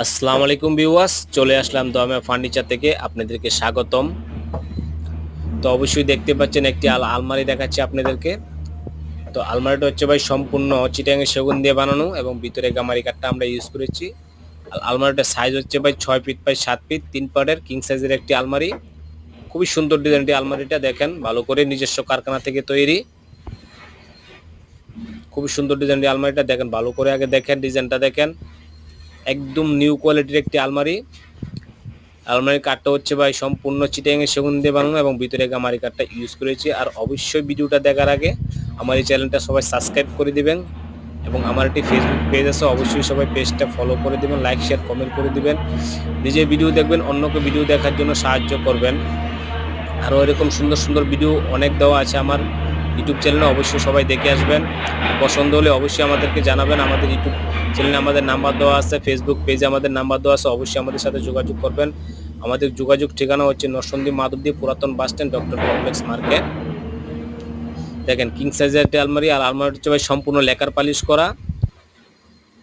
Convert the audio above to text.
আসসালামু আলাইকুম ভিউয়ার্স, চলে আসলাম দমে ফার্নিচার থেকে আপনাদেরকে স্বাগতম। তো অবশ্যই দেখতে পাচ্ছেন একটি আলমারি দেখাচ্ছি আপনাদেরকে। তো আলমারিটা হচ্ছে ভাই সম্পূর্ণ চিটাগাং সেগুন দিয়ে বানানো এবং ভিতরে গামারি কাঠটা আমরা ইউজ করেছি। আলমারিটার সাইজ হচ্ছে ভাই 6 ফিট বাই 7 ফিট 3 পার্টের কিং সাইজের একটি আলমারি। খুবই সুন্দর ডিজাইনটি আলমারিটা দেখেন, ভালো করে নিজস্ব কারখানা থেকে তৈরি। খুবই সুন্দর ডিজাইনটি আলমারিটা দেখেন, ভালো করে আগে দেখেন ডিজাইনটা দেখেন। একদম নিউ কোয়ালিটির একটি আলমারি। আলমারির কাঠটা হচ্ছে ভাই সম্পূর্ণ চিটাগাং সেগুন দিয়ে বানানো এবং ভিতরে গামারি কাঠটা ইউজ করেছি। আর অবশ্যই ভিডিওটা দেখার আগে আমার এই চ্যানেলটা সবাই সাবস্ক্রাইব করে দিবেন এবং আমার একটি ফেসবুক পেজ আছে, অবশ্যই সবাই পেজটা ফলো করে দিবেন, লাইক শেয়ার কমেন্ট করে দিবেন। নিজে ভিডিও দেখবেন, অন্যকে ভিডিও দেখার জন্য সাহায্য করবেন। আরও এরকম সুন্দর সুন্দর ভিডিও অনেক দেওয়া আছে আমার ইউটিউব চ্যানেলে, অবশ্যই সবাই দেখে আসবেন। পছন্দ হলে অবশ্যই আমাদেরকে জানাবেন। আমাদের ইউটিউব চ্যানেলে আমাদের নাম্বার দেওয়া আছে, ফেসবুক পেজে আমাদের নাম্বার দেওয়া আছে, অবশ্যই আমাদের সাথে যোগাযোগ করবেন। আমাদের যোগাযোগ ঠিকানা হচ্ছে নরসিংদী মাধবদী পুরাতন bus stand, doctor complex market. দেখেন কিং সাইজের একটি আলমারি, আর আলমারি হচ্ছে ভাই সম্পূর্ণ লেকার পালিশ করা